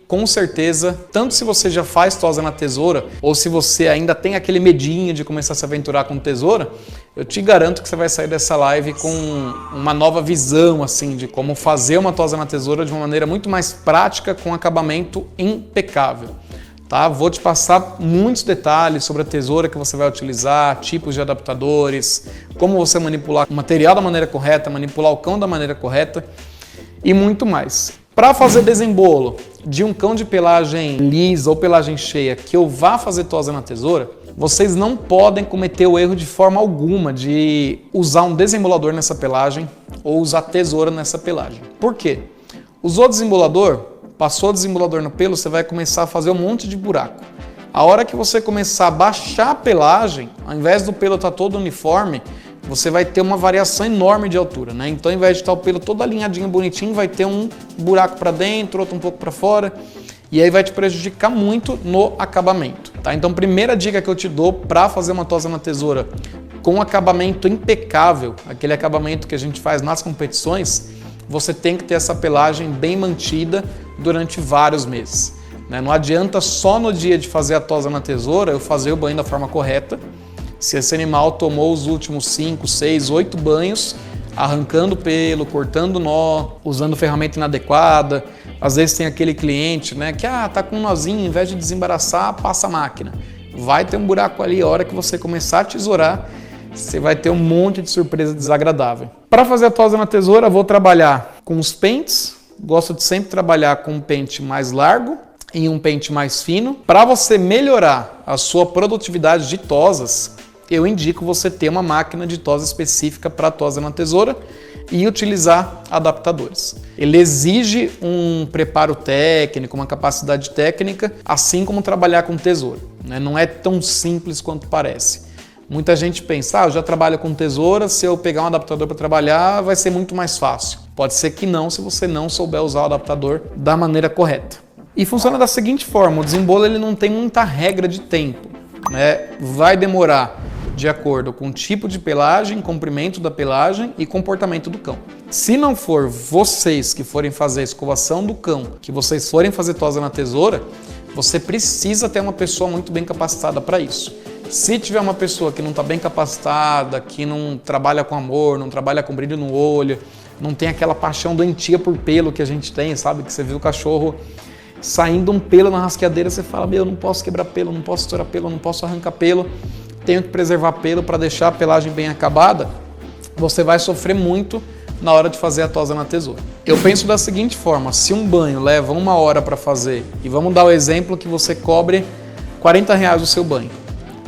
Com certeza, tanto se você já faz tosa na tesoura ou se você ainda tem aquele medinho de começar a se aventurar com tesoura, eu te garanto que você vai sair dessa live com uma nova visão assim de como fazer uma tosa na tesoura de uma maneira muito mais prática, com acabamento impecável. Tá? Vou te passar muitos detalhes sobre a tesoura que você vai utilizar, tipos de adaptadores, como você manipular o material da maneira correta, manipular o cão da maneira correta e muito mais. Para fazer desembolo de um cão de pelagem lisa ou pelagem cheia que eu vá fazer tosa na tesoura, vocês não podem cometer o erro de forma alguma de usar um desembolador nessa pelagem ou usar tesoura nessa pelagem. Por quê? Usou desembolador, passou o desembolador no pelo, você vai começar a fazer um monte de buraco. A hora que você começar a baixar a pelagem, ao invés do pelo estar todo uniforme, você vai ter uma variação enorme de altura, né? Então, ao invés de estar o pelo todo alinhadinho, bonitinho, vai ter um buraco para dentro, outro um pouco para fora, e aí vai te prejudicar muito no acabamento, tá? Então, primeira dica que eu te dou para fazer uma tosa na tesoura com acabamento impecável, aquele acabamento que a gente faz nas competições, você tem que ter essa pelagem bem mantida durante vários meses, né? Não adianta só no dia de fazer a tosa na tesoura eu fazer o banho da forma correta. Se esse animal tomou os últimos 5, 6, 8 banhos, arrancando pelo, cortando nó, usando ferramenta inadequada, às vezes tem aquele cliente, né, que tá com um nozinho, ao invés de desembaraçar, passa a máquina. Vai ter um buraco ali, a hora que você começar a tesourar, você vai ter um monte de surpresa desagradável. Para fazer a tosa na tesoura, vou trabalhar com os pentes, gosto de sempre trabalhar com um pente mais largo e um pente mais fino. Para você melhorar a sua produtividade de tosas, eu indico você ter uma máquina de tosa específica para tosa na tesoura e utilizar adaptadores. Ele exige um preparo técnico, uma capacidade técnica, assim como trabalhar com tesoura, né? Não é tão simples quanto parece. Muita gente pensa, eu já trabalho com tesoura, se eu pegar um adaptador para trabalhar vai ser muito mais fácil. Pode ser que não, se você não souber usar o adaptador da maneira correta. E funciona da seguinte forma, o desembolo ele não tem muita regra de tempo, né? Vai demorar de acordo com o tipo de pelagem, comprimento da pelagem e comportamento do cão. Se não for vocês que forem fazer a escovação do cão, que vocês forem fazer tosa na tesoura, você precisa ter uma pessoa muito bem capacitada para isso. Se tiver uma pessoa que não está bem capacitada, que não trabalha com amor, não trabalha com brilho no olho, não tem aquela paixão doentia por pelo que a gente tem, sabe? Que você vê o cachorro saindo um pelo na rasqueadeira, você fala, eu não posso quebrar pelo, não posso estourar pelo, não posso arrancar pelo, tenho que preservar pelo para deixar a pelagem bem acabada, você vai sofrer muito na hora de fazer a tosa na tesoura. Eu penso da seguinte forma, se um banho leva 1 hora para fazer, e vamos dar o exemplo que você cobre R$40 o seu banho.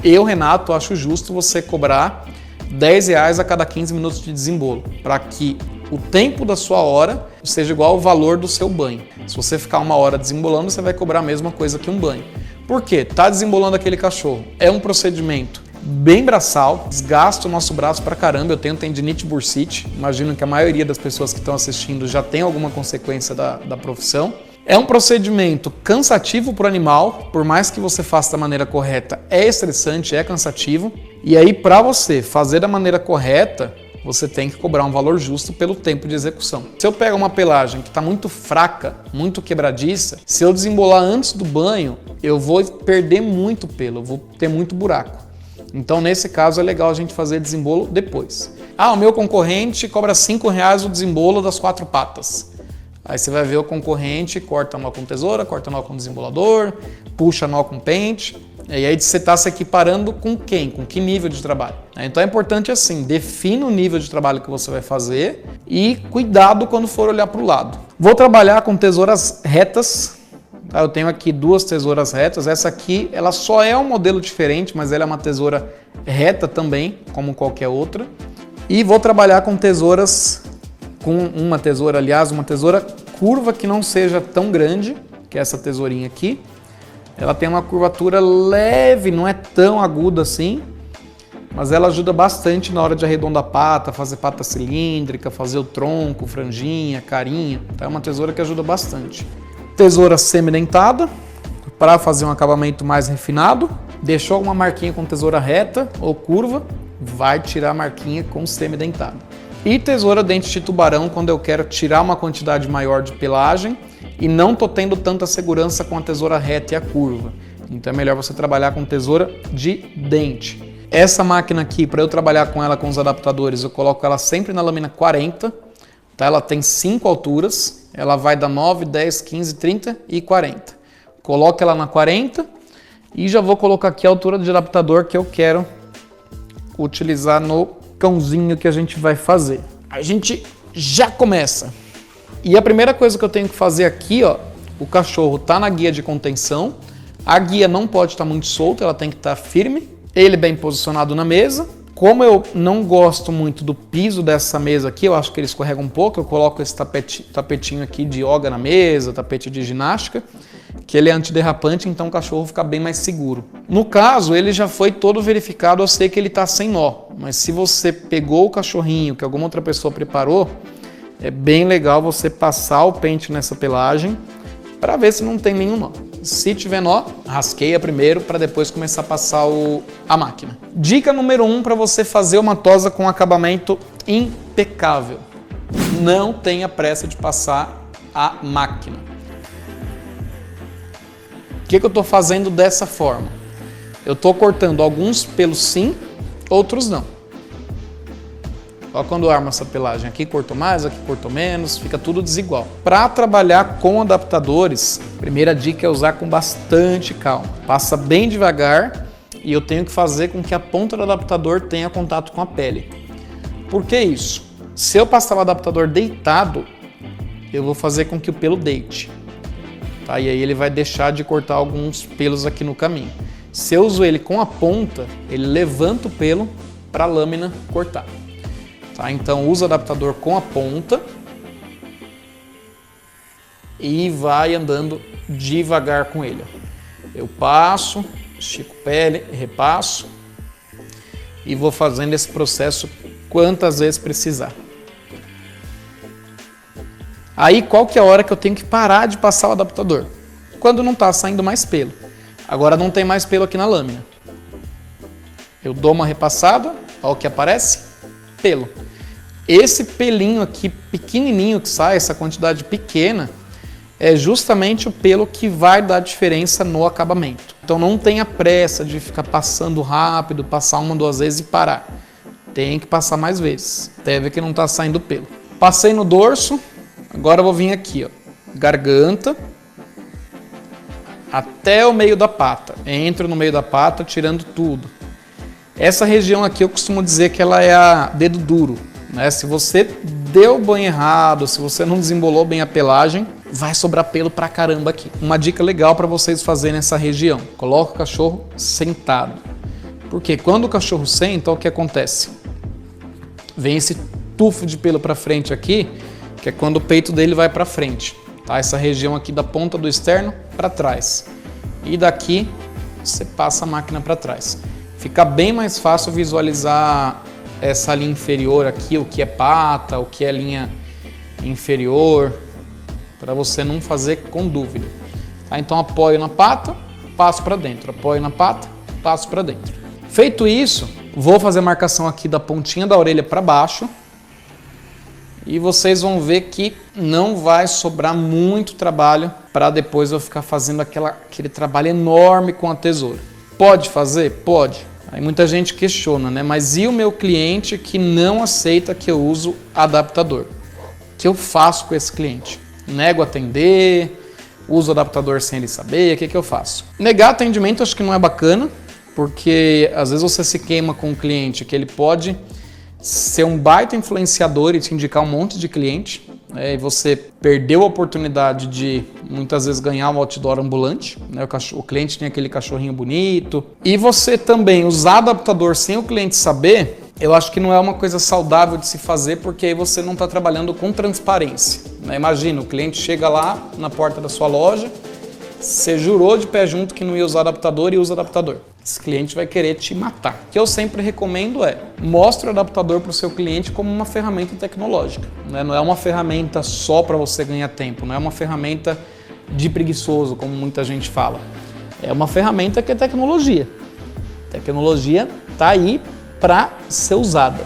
Eu, Renato, acho justo você cobrar R$10 a cada 15 minutos de desembolo, para que o tempo da sua hora seja igual ao valor do seu banho. Se você ficar 1 hora desembolando, você vai cobrar a mesma coisa que um banho. Por quê? Tá desembolando aquele cachorro. É um procedimento bem braçal, desgasta o nosso braço pra caramba. Eu tenho tendinite bursite, imagino que a maioria das pessoas que estão assistindo já tem alguma consequência da profissão. É um procedimento cansativo para o animal, por mais que você faça da maneira correta, é estressante, é cansativo. E aí, para você fazer da maneira correta, você tem que cobrar um valor justo pelo tempo de execução. Se eu pego uma pelagem que está muito fraca, muito quebradiça, se eu desembolar antes do banho, eu vou perder muito pelo, eu vou ter muito buraco. Então, nesse caso, é legal a gente fazer desembolo depois. O meu concorrente cobra R$5 o desembolo das 4 patas. Aí você vai ver o concorrente, corta nó com tesoura, corta nó com desembolador, puxa nó com pente. E aí você está se equiparando com quem? Com que nível de trabalho? Então é importante assim, defina o nível de trabalho que você vai fazer e cuidado quando for olhar para o lado. Vou trabalhar com tesouras retas. Eu tenho aqui 2 tesouras retas. Essa aqui, ela só é um modelo diferente, mas ela é uma tesoura reta também, como qualquer outra. E vou trabalhar com tesouras, uma tesoura curva que não seja tão grande, que é essa tesourinha aqui. Ela tem uma curvatura leve, não é tão aguda assim, mas ela ajuda bastante na hora de arredondar a pata, fazer pata cilíndrica, fazer o tronco, franjinha, carinha. Então é uma tesoura que ajuda bastante. Tesoura semidentada, para fazer um acabamento mais refinado. Deixou uma marquinha com tesoura reta ou curva, vai tirar a marquinha com semidentada. E tesoura dente de tubarão, quando eu quero tirar uma quantidade maior de pelagem e não tô tendo tanta segurança com a tesoura reta e a curva. Então é melhor você trabalhar com tesoura de dente. Essa máquina aqui, para eu trabalhar com ela com os adaptadores, eu coloco ela sempre na lâmina 40, tá? Ela tem 5 alturas, ela vai dar 9, 10, 15, 30 e 40. Coloco ela na 40 e já vou colocar aqui a altura de adaptador que eu quero utilizar no cãozinho que a gente vai fazer. A gente já começa. E a primeira coisa que eu tenho que fazer aqui, ó, o cachorro tá na guia de contenção, a guia não pode estar muito solta, ela tem que estar firme, ele bem posicionado na mesa. Como eu não gosto muito do piso dessa mesa aqui, eu acho que ele escorrega um pouco, eu coloco esse tapetinho aqui de yoga na mesa, tapete de ginástica, que ele é antiderrapante, então o cachorro fica bem mais seguro. No caso, ele já foi todo verificado, eu sei que ele está sem nó, mas se você pegou o cachorrinho que alguma outra pessoa preparou, é bem legal você passar o pente nessa pelagem para ver se não tem nenhum nó. Se tiver nó, rasqueia primeiro para depois começar a passar a máquina. Dica número 1 para você fazer uma tosa com acabamento impecável. Não tenha pressa de passar a máquina. O que eu estou fazendo dessa forma? Eu estou cortando alguns pelos sim, outros não. Olha quando eu armo essa pelagem, aqui cortou mais, aqui cortou menos, fica tudo desigual. Para trabalhar com adaptadores, a primeira dica é usar com bastante calma. Passa bem devagar e eu tenho que fazer com que a ponta do adaptador tenha contato com a pele. Por que isso? Se eu passar o adaptador deitado, eu vou fazer com que o pelo deite. Tá? E aí ele vai deixar de cortar alguns pelos aqui no caminho. Se eu uso ele com a ponta, ele levanta o pelo para a lâmina cortar. Tá? Então usa o adaptador com a ponta e vai andando devagar com ele. Eu passo, estico pele, repasso e vou fazendo esse processo quantas vezes precisar. Aí qual que é a hora que eu tenho que parar de passar o adaptador? Quando não está saindo mais pelo. Agora não tem mais pelo aqui na lâmina. Eu dou uma repassada, olha o que aparece, pelo. Esse pelinho aqui pequenininho que sai, essa quantidade pequena, é justamente o pelo que vai dar diferença no acabamento. Então não tenha pressa de ficar passando rápido, passar uma, duas vezes e parar. Tem que passar mais vezes, até ver que não está saindo pelo. Passei no dorso, agora eu vou vir aqui, ó, garganta, até o meio da pata. Entro no meio da pata, tirando tudo. Essa região aqui eu costumo dizer que ela é a dedo duro. Né? Se você deu banho errado, se você não desembolou bem a pelagem, vai sobrar pelo pra caramba aqui. Uma dica legal para vocês fazerem nessa região: coloca o cachorro sentado. Porque quando o cachorro senta, o que acontece? Vem esse tufo de pelo para frente aqui, que é quando o peito dele vai para frente. Tá? Essa região aqui da ponta do externo para trás. E daqui você passa a máquina para trás. Fica bem mais fácil visualizar essa linha inferior aqui, o que é pata, o que é linha inferior, para você não fazer com dúvida. Tá? Então apoio na pata, passo para dentro, apoio na pata, passo para dentro. Feito isso, vou fazer a marcação aqui da pontinha da orelha para baixo e vocês vão ver que não vai sobrar muito trabalho para depois eu ficar fazendo aquele trabalho enorme com a tesoura. Pode fazer? Pode. Aí muita gente questiona, né? Mas e o meu cliente que não aceita que eu uso adaptador? O que eu faço com esse cliente? Nego atender? Uso adaptador sem ele saber? O que eu faço? Negar atendimento acho que não é bacana, porque às vezes você se queima com um cliente que ele pode ser um baita influenciador e te indicar um monte de cliente, né? E você perdeu a oportunidade de muitas vezes ganhar um outdoor ambulante, né? O cliente tem aquele cachorrinho bonito. E você também usar adaptador sem o cliente saber, eu acho que não é uma coisa saudável de se fazer, porque aí você não está trabalhando com transparência, né? Imagina, o cliente chega lá na porta da sua loja, você jurou de pé junto que não ia usar adaptador e usa adaptador. Esse cliente vai querer te matar. O que eu sempre recomendo é, mostre o adaptador para o seu cliente como uma ferramenta tecnológica, né? Não é uma ferramenta só para você ganhar tempo, não é uma ferramenta de preguiçoso, como muita gente fala. É uma ferramenta que é tecnologia. Tecnologia está aí para ser usada.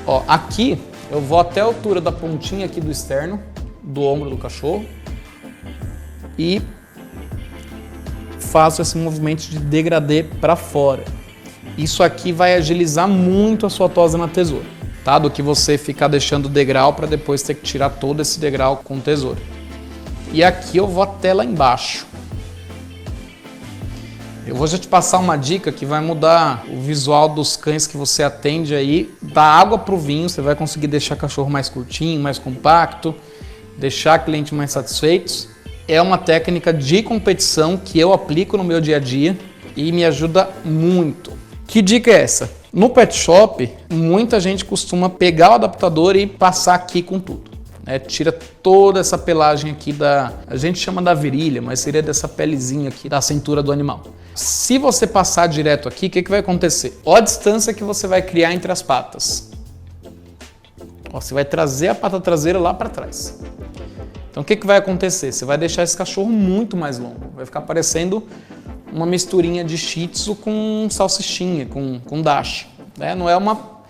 Ó, aqui eu vou até a altura da pontinha aqui do externo, do ombro do cachorro. e faço esse movimento de degradê para fora. Isso aqui vai agilizar muito a sua tosa na tesoura, tá? Do que você ficar deixando o degrau para depois ter que tirar todo esse degrau com tesoura. E aqui eu vou até lá embaixo. Eu vou já te passar uma dica que vai mudar o visual dos cães que você atende aí. Da água para o vinho, você vai conseguir deixar cachorro mais curtinho, mais compacto, deixar cliente mais satisfeitos. É uma técnica de competição que eu aplico no meu dia a dia e me ajuda muito. Que dica é essa? No pet shop, muita gente costuma pegar o adaptador e passar aqui com tudo. Tira toda essa pelagem aqui a gente chama da virilha, mas seria dessa pelezinha aqui da cintura do animal. Se você passar direto aqui, o que vai acontecer? Olha a distância que você vai criar entre as patas. Você vai trazer a pata traseira lá para trás. Então o que vai acontecer? Você vai deixar esse cachorro muito mais longo. Vai ficar parecendo uma misturinha de Shih Tzu com salsichinha, com dash. Não é uma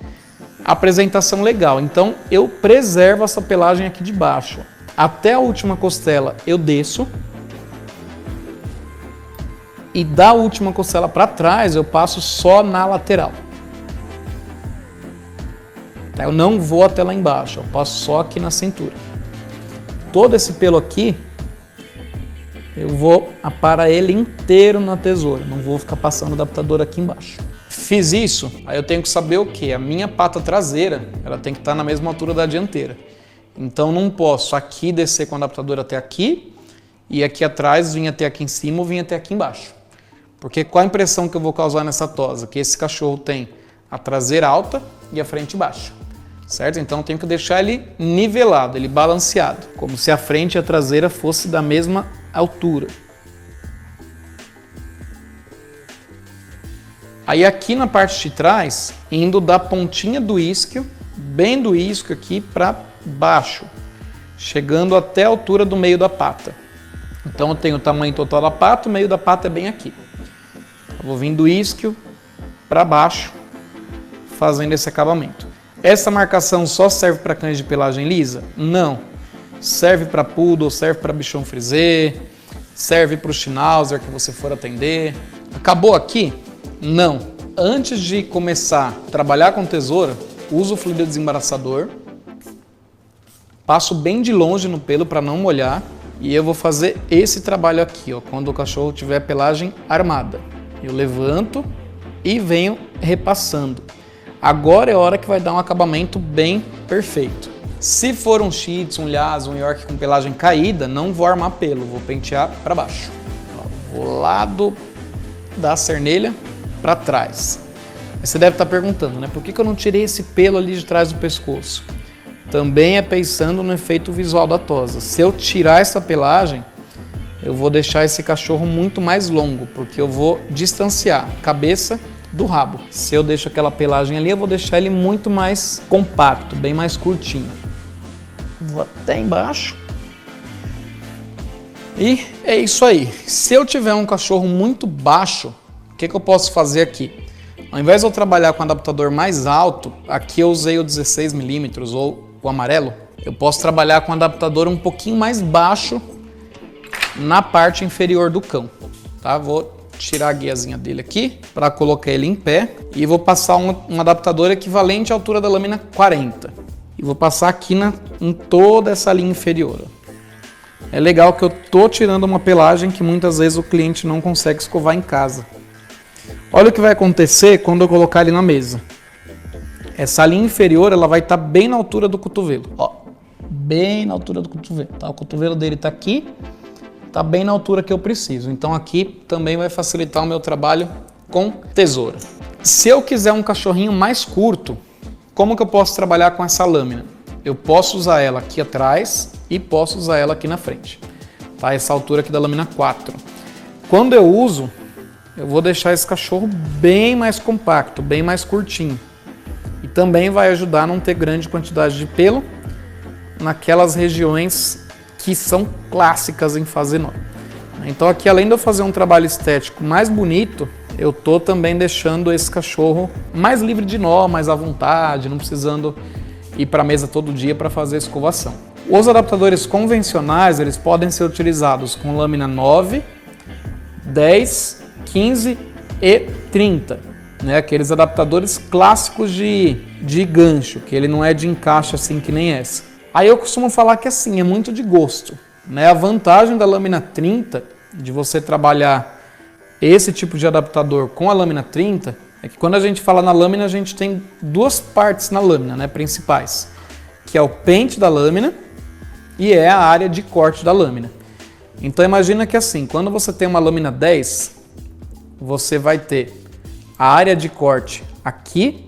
apresentação legal. Então eu preservo essa pelagem aqui de baixo. Até a última costela eu desço. E da última costela para trás eu passo só na lateral. Eu não vou até lá embaixo, eu passo só aqui na cintura. Todo esse pelo aqui, eu vou aparar ele inteiro na tesoura, não vou ficar passando o adaptador aqui embaixo. Fiz isso, aí eu tenho que saber o que? A minha pata traseira, ela tem que estar na mesma altura da dianteira. Então não posso aqui descer com o adaptador até aqui, e aqui atrás vir até aqui em cima ou vir até aqui embaixo. Porque qual a impressão que eu vou causar nessa tosa? Que esse cachorro tem a traseira alta e a frente baixa, certo? Então eu tenho que deixar ele nivelado, ele balanceado, como se a frente e a traseira fossem da mesma altura. Aí aqui na parte de trás, indo da pontinha do isquio, bem do isquio aqui para baixo, chegando até a altura do meio da pata. Então eu tenho o tamanho total da pata, o meio da pata é bem aqui. Eu vou vir do isquio para baixo, fazendo esse acabamento. Essa marcação só serve para cães de pelagem lisa? Não. Serve para poodle, serve para bichon frisé, serve para o schnauzer que você for atender. Acabou aqui? Não. Antes de começar a trabalhar com tesoura, uso o fluido desembaraçador, passo bem de longe no pelo para não molhar e eu vou fazer esse trabalho aqui, quando o cachorro tiver pelagem armada. Eu levanto e venho repassando. Agora é a hora que vai dar um acabamento bem perfeito. Se for um Shih Tzu, um Lhasa, um York com pelagem caída, não vou armar pelo, vou pentear para baixo. Vou lado da cernelha para trás. Você deve estar perguntando, por que eu não tirei esse pelo ali de trás do pescoço? Também é pensando no efeito visual da tosa. Se eu tirar essa pelagem, eu vou deixar esse cachorro muito mais longo, porque eu vou distanciar a cabeça do rabo. Se eu deixo aquela pelagem ali, eu vou deixar ele muito mais compacto, bem mais curtinho. Vou até embaixo. E é isso aí. Se eu tiver um cachorro muito baixo, o que eu posso fazer aqui? Ao invés de eu trabalhar com um adaptador mais alto, aqui eu usei o 16mm ou o amarelo, eu posso trabalhar com um adaptador um pouquinho mais baixo na parte inferior do cão. Tá? Vou tirar a guiazinha dele aqui para colocar ele em pé e vou passar um adaptador equivalente à altura da lâmina 40. E vou passar aqui em toda essa linha inferior. É legal que eu tô tirando uma pelagem que muitas vezes o cliente não consegue escovar em casa. Olha o que vai acontecer quando eu colocar ele na mesa. Essa linha inferior ela vai estar bem na altura do cotovelo. Bem na altura do cotovelo. Tá? O cotovelo dele está aqui. Está bem na altura que eu preciso. Então aqui também vai facilitar o meu trabalho com tesoura. Se eu quiser um cachorrinho mais curto, como que eu posso trabalhar com essa lâmina? Eu posso usar ela aqui atrás e posso usar ela aqui na frente. Tá? Essa altura aqui da lâmina 4. Quando eu uso, eu vou deixar esse cachorro bem mais compacto, bem mais curtinho. E também vai ajudar a não ter grande quantidade de pelo naquelas regiões que são clássicas em fazer nó. Então aqui, além de eu fazer um trabalho estético mais bonito, eu tô também deixando esse cachorro mais livre de nó, mais à vontade, não precisando ir para a mesa todo dia para fazer escovação. Os adaptadores convencionais, eles podem ser utilizados com lâmina 9, 10, 15 e 30, né? Aqueles adaptadores clássicos de gancho, que ele não é de encaixe assim que nem essa. Aí eu costumo falar que assim, é muito de gosto, né? A vantagem da lâmina 30, de você trabalhar esse tipo de adaptador com a lâmina 30, é que quando a gente fala na lâmina, a gente tem duas partes na lâmina, né, principais, que é o pente da lâmina e é a área de corte da lâmina. Então imagina que assim, quando você tem uma lâmina 10, você vai ter a área de corte aqui,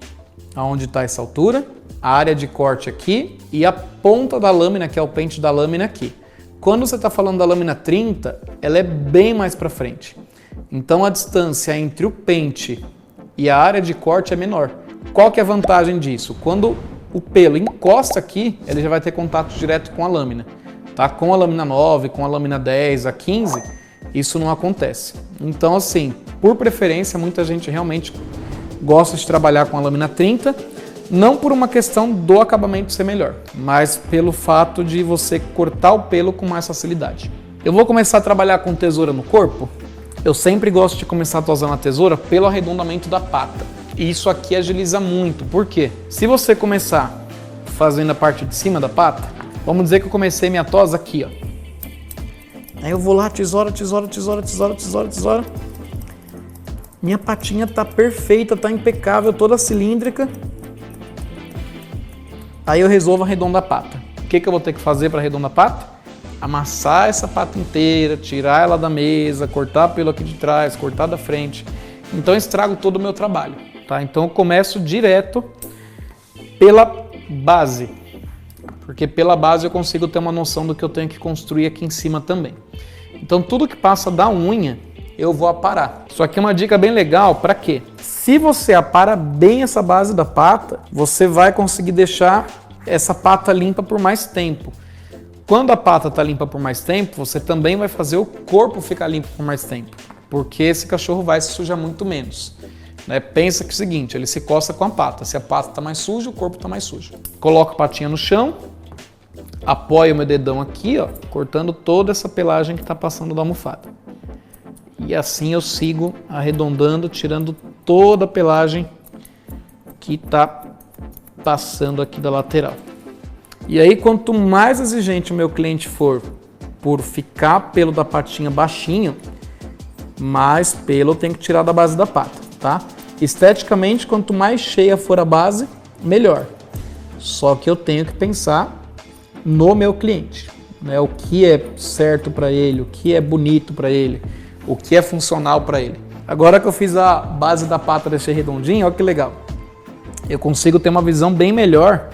onde está essa altura, a área de corte aqui e a ponta da lâmina, que é o pente da lâmina aqui. Quando você está falando da lâmina 30, ela é bem mais para frente. Então a distância entre o pente e a área de corte é menor. Qual que é a vantagem disso? Quando o pelo encosta aqui, ele já vai ter contato direto com a lâmina. Tá? Com a lâmina 9, com a lâmina 10, a 15, isso não acontece. Então assim, por preferência, muita gente realmente gosta de trabalhar com a lâmina 30, não por uma questão do acabamento ser melhor, mas pelo fato de você cortar o pelo com mais facilidade. Eu vou começar a trabalhar com tesoura no corpo. Eu sempre gosto de começar tosando a tesoura pelo arredondamento da pata. E isso aqui agiliza muito. Por quê? Se você começar fazendo a parte de cima da pata, vamos dizer que eu comecei minha tosa aqui, ó. Aí eu vou lá, tesoura, tesoura, tesoura, tesoura, tesoura, tesoura. Minha patinha tá perfeita, tá impecável, toda cilíndrica. Aí eu resolvo arredondar a pata. O que eu vou ter que fazer para arredondar a pata? Amassar essa pata inteira, tirar ela da mesa, cortar pelo aqui de trás, cortar da frente. Então eu estrago todo o meu trabalho, tá? Então eu começo direto pela base, porque pela base eu consigo ter uma noção do que eu tenho que construir aqui em cima também. Então tudo que passa da unha eu vou aparar. Isso aqui é uma dica bem legal, para quê? Se você apara bem essa base da pata, você vai conseguir deixar essa pata limpa por mais tempo. Quando a pata está limpa por mais tempo, você também vai fazer o corpo ficar limpo por mais tempo, porque esse cachorro vai se sujar muito menos. Né? Pensa que é o seguinte, ele se coça com a pata. Se a pata está mais suja, o corpo está mais sujo. Coloco a patinha no chão, apoio o meu dedão aqui, ó, cortando toda essa pelagem que está passando da almofada. E assim eu sigo arredondando, tirando toda a pelagem que está passando aqui da lateral. E aí, quanto mais exigente o meu cliente for por ficar pelo da patinha baixinho, mais pelo eu tenho que tirar da base da pata, tá? Esteticamente, quanto mais cheia for a base, melhor. Só que eu tenho que pensar no meu cliente, né? O que é certo para ele, o que é bonito para ele, o que é funcional para ele. Agora que eu fiz a base da pata deixei redondinha, olha que legal. Eu consigo ter uma visão bem melhor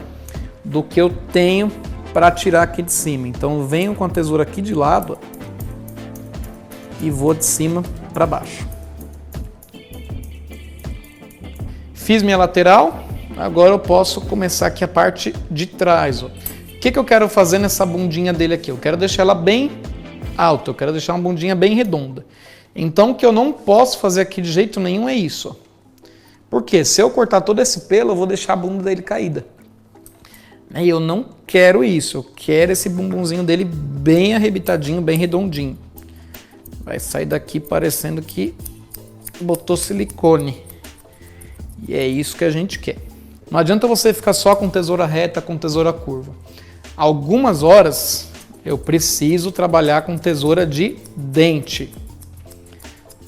do que eu tenho para tirar aqui de cima. Então eu venho com a tesoura aqui de lado e vou de cima para baixo. Fiz minha lateral, agora eu posso começar aqui a parte de trás. Ó. O que eu quero fazer nessa bundinha dele aqui? Eu quero deixar ela bem alta, eu quero deixar uma bundinha bem redonda. Então o que eu não posso fazer aqui de jeito nenhum é isso. Ó. Porque se eu cortar todo esse pelo, eu vou deixar a bunda dele caída. E eu não quero isso, eu quero esse bumbumzinho dele bem arrebitadinho, bem redondinho. Vai sair daqui parecendo que botou silicone. E é isso que a gente quer. Não adianta você ficar só com tesoura reta, com tesoura curva. Algumas horas eu preciso trabalhar com tesoura de dente.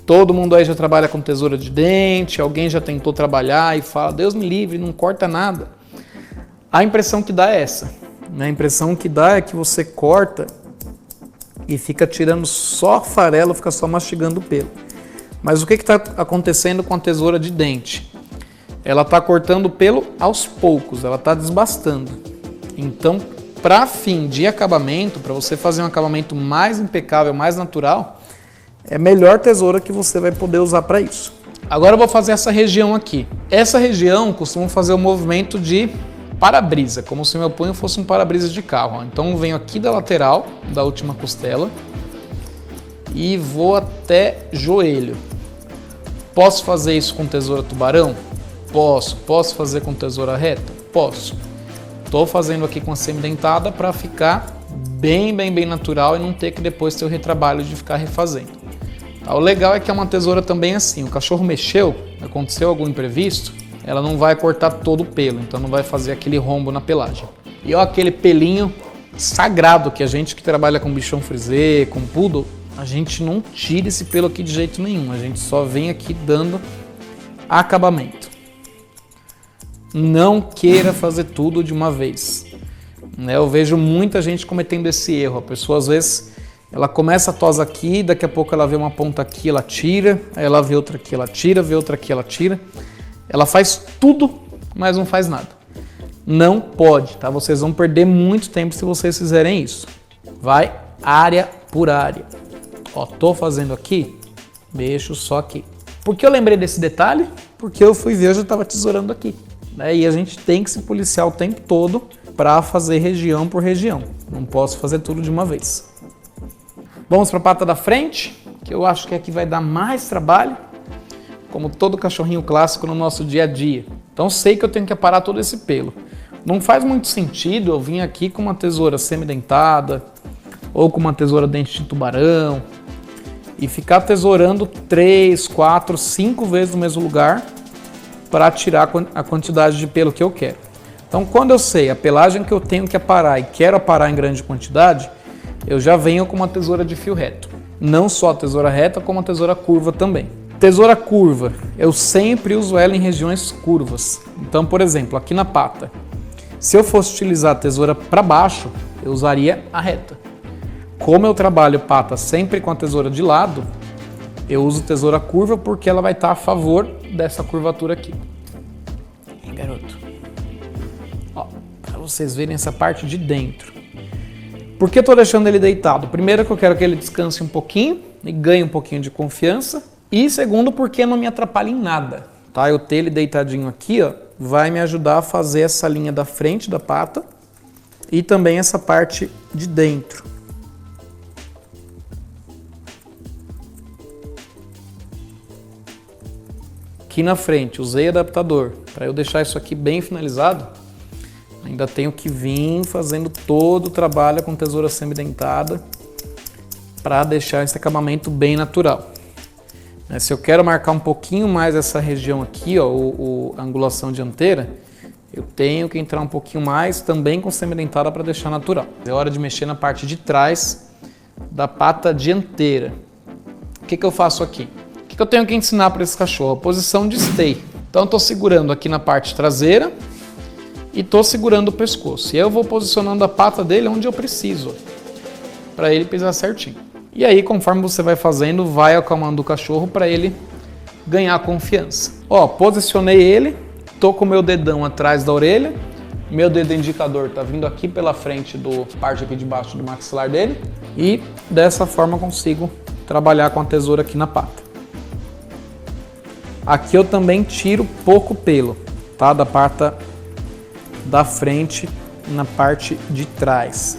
Todo mundo aí já trabalha com tesoura de dente, alguém já tentou trabalhar e fala, Deus me livre, não corta nada. A impressão que dá é essa. A impressão que dá é que você corta e fica tirando só farelo, fica só mastigando o pelo. Mas o que está acontecendo com a tesoura de dente? Ela está cortando o pelo aos poucos, ela está desbastando. Então, para fim de acabamento, para você fazer um acabamento mais impecável, mais natural, é a melhor tesoura que você vai poder usar para isso. Agora eu vou fazer essa região aqui. Essa região costuma fazer o movimento de para-brisa, como se meu punho fosse um para-brisa de carro. Ó. Então eu venho aqui da lateral, da última costela, e vou até joelho. Posso fazer isso com tesoura tubarão? Posso. Posso fazer com tesoura reta? Posso. Tô fazendo aqui com a semi-dentada para ficar bem natural e não ter que depois ter o retrabalho de ficar refazendo. Tá? O legal é que é uma tesoura também assim, o cachorro mexeu, aconteceu algum imprevisto, ela não vai cortar todo o pelo, então não vai fazer aquele rombo na pelagem. E ó, aquele pelinho sagrado que a gente que trabalha com bichon frisé, com poodle, a gente não tira esse pelo aqui de jeito nenhum, a gente só vem aqui dando acabamento. Não queira fazer tudo de uma vez. Eu vejo muita gente cometendo esse erro. A pessoa às vezes ela começa a tosa aqui, daqui a pouco ela vê uma ponta aqui, ela tira, aí ela vê outra aqui, ela tira, vê outra aqui, ela tira. Ela faz tudo, mas não faz nada. Não pode, tá? Vocês vão perder muito tempo se vocês fizerem isso. Vai área por área. Ó, tô fazendo aqui, deixo só aqui. Por que eu lembrei desse detalhe? Porque eu fui ver, eu já estava tesourando aqui. E a gente tem que se policiar o tempo todo para fazer região por região. Não posso fazer tudo de uma vez. Vamos para a pata da frente, que eu acho que aqui vai dar mais trabalho, como todo cachorrinho clássico no nosso dia a dia. Então sei que eu tenho que aparar todo esse pelo. Não faz muito sentido eu vir aqui com uma tesoura semi-dentada ou com uma tesoura dente de tubarão e ficar tesourando 3, 4, 5 vezes no mesmo lugar para tirar a quantidade de pelo que eu quero. Então, quando eu sei a pelagem que eu tenho que aparar e quero aparar em grande quantidade, eu já venho com uma tesoura de fio reto. Não só a tesoura reta, como a tesoura curva também. Tesoura curva, eu sempre uso ela em regiões curvas. Então, por exemplo, aqui na pata, se eu fosse utilizar a tesoura para baixo, eu usaria a reta. Como eu trabalho pata sempre com a tesoura de lado, eu uso tesoura curva porque ela vai estar a favor dessa curvatura aqui. Hein, garoto? Ó, para vocês verem essa parte de dentro. Por que eu estou deixando ele deitado? Primeiro que eu quero que ele descanse um pouquinho e ganhe um pouquinho de confiança. E segundo porque não me atrapalha em nada. Tá? Eu ter ele deitadinho aqui, ó, vai me ajudar a fazer essa linha da frente da pata e também essa parte de dentro. Aqui na frente, usei adaptador. Para eu deixar isso aqui bem finalizado, ainda tenho que vir fazendo todo o trabalho com tesoura semi-dentada para deixar esse acabamento bem natural. Se eu quero marcar um pouquinho mais essa região aqui, ó, a angulação dianteira, eu tenho que entrar um pouquinho mais também com semi-dentada para deixar natural. É hora de mexer na parte de trás da pata dianteira. O que eu faço aqui? O que eu tenho que ensinar para esse cachorro? A posição de stay. Então, eu estou segurando aqui na parte traseira e estou segurando o pescoço. E aí eu vou posicionando a pata dele onde eu preciso, para ele pisar certinho. E aí, conforme você vai fazendo, vai acalmando o cachorro para ele ganhar confiança. Ó, posicionei ele, tô com o meu dedão atrás da orelha, meu dedo indicador tá vindo aqui pela frente do parte aqui de baixo do maxilar dele e dessa forma consigo trabalhar com a tesoura aqui na pata. Aqui eu também tiro pouco pelo, tá? Da pata da frente na parte de trás.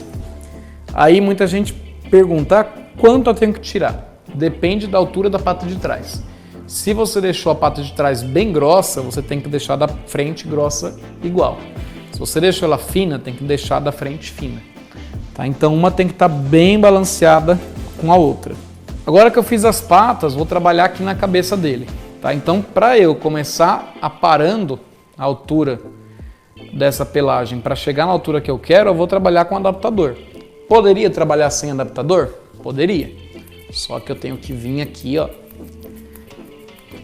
Aí muita gente pergunta quanto eu tenho que tirar. Depende da altura da pata de trás. Se você deixou a pata de trás bem grossa, você tem que deixar da frente grossa igual. Se você deixou ela fina, tem que deixar da frente fina. Tá? Então uma tem que estar bem balanceada com a outra. Agora que eu fiz as patas, vou trabalhar aqui na cabeça dele. Tá? Então, para eu começar aparando a altura dessa pelagem para chegar na altura que eu quero, eu vou trabalhar com adaptador. Poderia trabalhar sem adaptador? Poderia. Só que eu tenho que vir aqui, ó,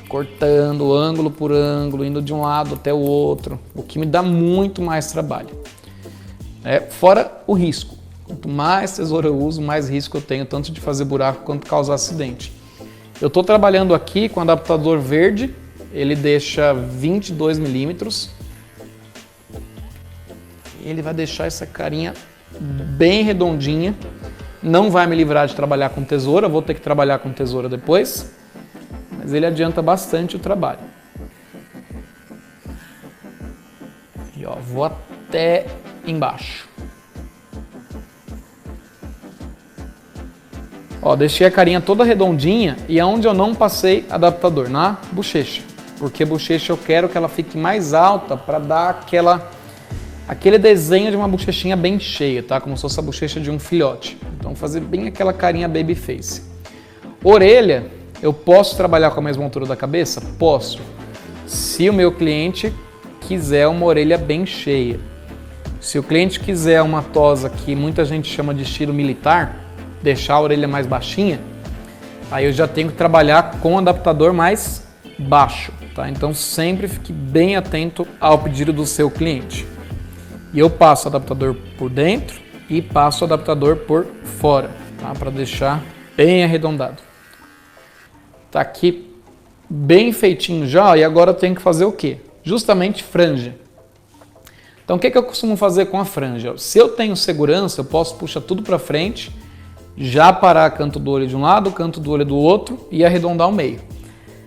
cortando ângulo por ângulo, indo de um lado até o outro, o que me dá muito mais trabalho. Fora o risco. Quanto mais tesoura eu uso, mais risco eu tenho, tanto de fazer buraco quanto causar acidente. Eu estou trabalhando aqui com adaptador verde, ele deixa 22 milímetros. Ele vai deixar essa carinha bem redondinha. Não vai me livrar de trabalhar com tesoura, vou ter que trabalhar com tesoura depois. Mas ele adianta bastante o trabalho. E ó, vou até embaixo. Ó, deixei a carinha toda redondinha e aonde eu não passei adaptador? Na bochecha. Porque bochecha eu quero que ela fique mais alta para dar aquele desenho de uma bochechinha bem cheia, tá? Como se fosse a bochecha de um filhote. Então fazer bem aquela carinha baby face. Orelha, eu posso trabalhar com a mesma altura da cabeça? Posso. Se o meu cliente quiser uma orelha bem cheia. Se o cliente quiser uma tosa que muita gente chama de estilo militar, deixar a orelha mais baixinha, aí eu já tenho que trabalhar com um adaptador mais baixo, tá? Então sempre fique bem atento ao pedido do seu cliente. E eu passo o adaptador por dentro e passo o adaptador por fora, tá? Para deixar bem arredondado. Tá aqui bem feitinho já, e agora eu tenho que fazer o quê? Justamente franja. Então o que eu costumo fazer com a franja? Se eu tenho segurança, eu posso puxar tudo para frente, já parar canto do olho de um lado, canto do olho do outro e arredondar o meio.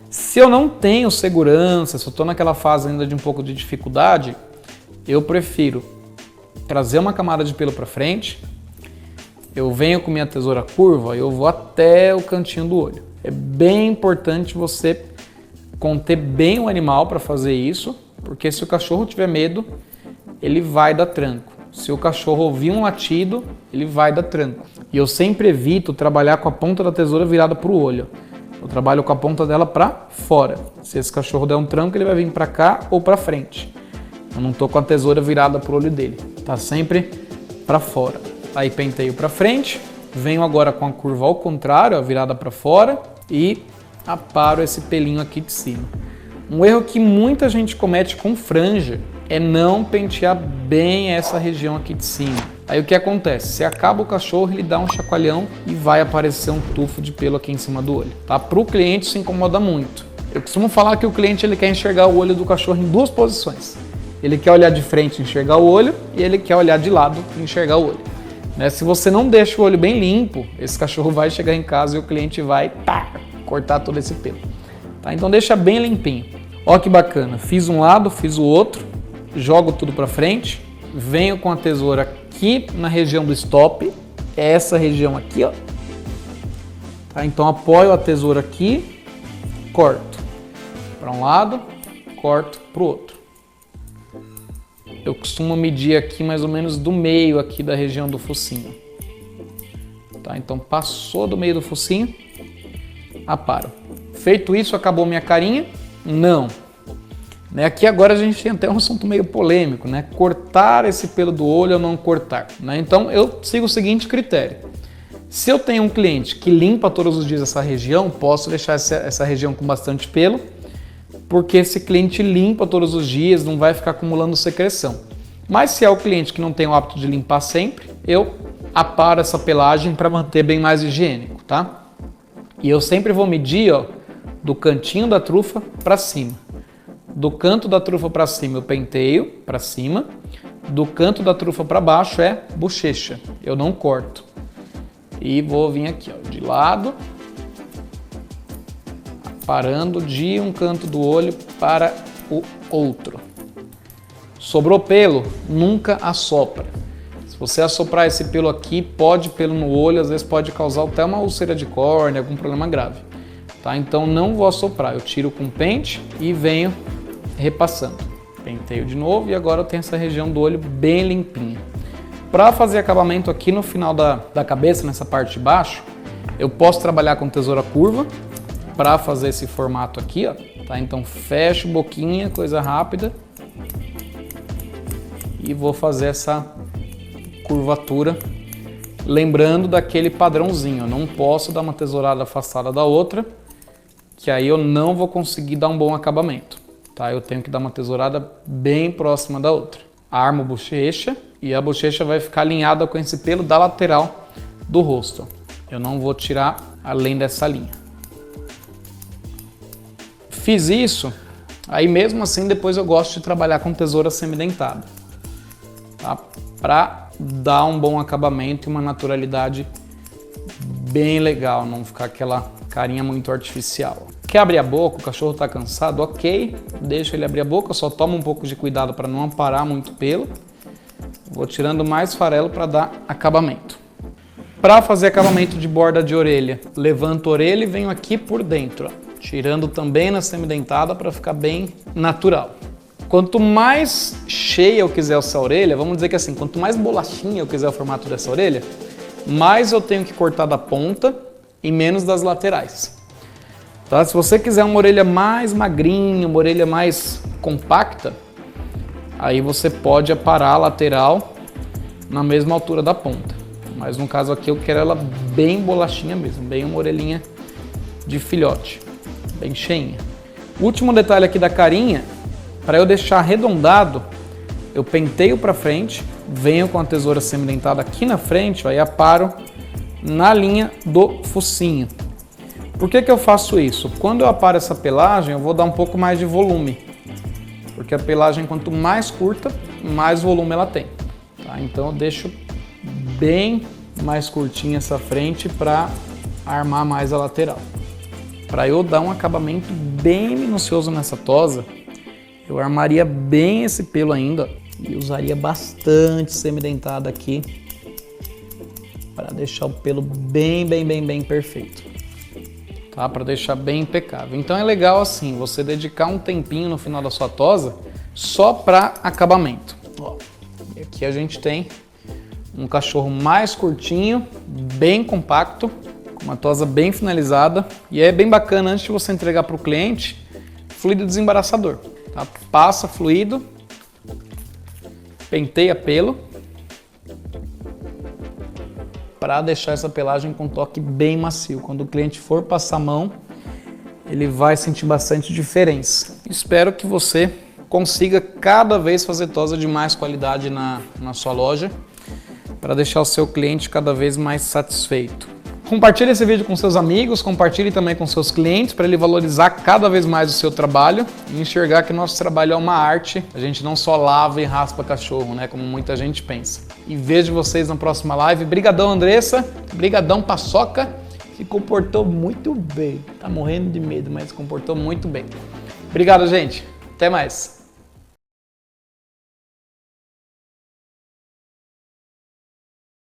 Se eu não tenho segurança, se eu estou naquela fase ainda de um pouco de dificuldade, eu prefiro trazer uma camada de pelo para frente, eu venho com minha tesoura curva e eu vou até o cantinho do olho. É bem importante você conter bem o animal para fazer isso, porque se o cachorro tiver medo, ele vai dar tranco. Se o cachorro ouvir um latido, ele vai dar tranco. E eu sempre evito trabalhar com a ponta da tesoura virada para o olho. Eu trabalho com a ponta dela para fora. Se esse cachorro der um tranco, ele vai vir para cá ou para frente. Eu não estou com a tesoura virada para o olho dele. Tá sempre para fora. Aí penteio para frente. Venho agora com a curva ao contrário, a virada para fora. E aparo esse pelinho aqui de cima. Um erro que muita gente comete com franja é não pentear bem essa região aqui de cima. Aí o que acontece? Se acaba o cachorro, ele dá um chacoalhão e vai aparecer um tufo de pelo aqui em cima do olho. Tá? Para o cliente isso incomoda muito. Eu costumo falar que o cliente ele quer enxergar o olho do cachorro em duas posições. Ele quer olhar de frente e enxergar o olho, e ele quer olhar de lado e enxergar o olho. Né? Se você não deixa o olho bem limpo, esse cachorro vai chegar em casa e o cliente vai cortar todo esse pelo. Tá? Então deixa bem limpinho. Ó que bacana, fiz um lado, fiz o outro, jogo tudo para frente, venho com a tesoura aqui na região do stop, é essa região aqui, ó. Tá? Então apoio a tesoura aqui, corto para um lado, corto para o outro. Eu costumo medir aqui mais ou menos do meio aqui da região do focinho. Tá? Então passou do meio do focinho, aparo. Feito isso, acabou minha carinha? Não. Né? Aqui agora a gente tem até um assunto meio polêmico, né? Cortar esse pelo do olho ou não cortar. Né? Então eu sigo o seguinte critério. Se eu tenho um cliente que limpa todos os dias essa região, posso deixar essa região com bastante pelo, porque esse cliente limpa todos os dias, não vai ficar acumulando secreção. Mas se é o cliente que não tem o hábito de limpar sempre, eu aparo essa pelagem para manter bem mais higiênico, tá? E eu sempre vou medir, ó, do cantinho da trufa para cima. Do canto da trufa para cima eu penteio para cima, do canto da trufa para baixo é bochecha, eu não corto. E vou vir aqui, ó, de lado, parando de um canto do olho para o outro. Sobrou pelo, nunca assopra. Se você assoprar esse pelo aqui, pode pelo no olho, às vezes pode causar até uma úlcera de córnea, algum problema grave. Tá? Então não vou assoprar, eu tiro com pente e venho repassando. Penteio de novo e agora eu tenho essa região do olho bem limpinha. Para fazer acabamento aqui no final da cabeça, nessa parte de baixo, eu posso trabalhar com tesoura curva para fazer esse formato aqui, ó. Tá? Então fecho boquinha, coisa rápida, e vou fazer essa curvatura, lembrando daquele padrãozinho. Eu não posso dar uma tesourada afastada da outra, que aí eu não vou conseguir dar um bom acabamento. Tá? Eu tenho que dar uma tesourada bem próxima da outra. Armo a bochecha e a bochecha vai ficar alinhada com esse pelo da lateral do rosto. Eu não vou tirar além dessa linha. Fiz isso, aí mesmo assim depois eu gosto de trabalhar com tesoura semidentada, tá? Para dar um bom acabamento e uma naturalidade bem legal, não ficar aquela carinha muito artificial. Quer abrir a boca, o cachorro está cansado, ok, deixa ele abrir a boca, só toma um pouco de cuidado para não amparar muito pelo. Vou tirando mais farelo para dar acabamento. Para fazer acabamento de borda de orelha, levanto a orelha e venho aqui por dentro, ó, tirando também na semidentada para ficar bem natural. Quanto mais cheia eu quiser essa orelha, vamos dizer que assim, quanto mais bolachinha eu quiser o formato dessa orelha, mais eu tenho que cortar da ponta e menos das laterais. Tá? Se você quiser uma orelha mais magrinha, uma orelha mais compacta, aí você pode aparar a lateral na mesma altura da ponta. Mas no caso aqui eu quero ela bem bolachinha mesmo, bem uma orelhinha de filhote, bem cheinha. Último detalhe aqui da carinha, para eu deixar arredondado, eu penteio para frente, venho com a tesoura semidentada aqui na frente, aí aparo na linha do focinho. Por que eu faço isso? Quando eu aparo essa pelagem, eu vou dar um pouco mais de volume, porque a pelagem, quanto mais curta, mais volume ela tem. Tá? Então eu deixo bem mais curtinha essa frente para armar mais a lateral. Para eu dar um acabamento bem minucioso nessa tosa, eu armaria bem esse pelo ainda e usaria bastante semidentada aqui para deixar o pelo bem perfeito, tá? Para deixar bem impecável. Então é legal assim, você dedicar um tempinho no final da sua tosa só para acabamento. Ó, e aqui a gente tem um cachorro mais curtinho, bem compacto, com uma tosa bem finalizada, e é bem bacana antes de você entregar para o cliente, fluido desembaraçador. Tá? Passa fluido, penteia pelo, para deixar essa pelagem com toque bem macio. Quando o cliente for passar a mão, ele vai sentir bastante diferença. Espero que você consiga cada vez fazer tosa de mais qualidade na sua loja, para deixar o seu cliente cada vez mais satisfeito. Compartilhe esse vídeo com seus amigos, compartilhe também com seus clientes para ele valorizar cada vez mais o seu trabalho e enxergar que nosso trabalho é uma arte. A gente não só lava e raspa cachorro, né, como muita gente pensa. E vejo vocês na próxima live. Brigadão, Andressa. Brigadão, Paçoca. Se comportou muito bem. Tá morrendo de medo, mas se comportou muito bem. Obrigado, gente. Até mais.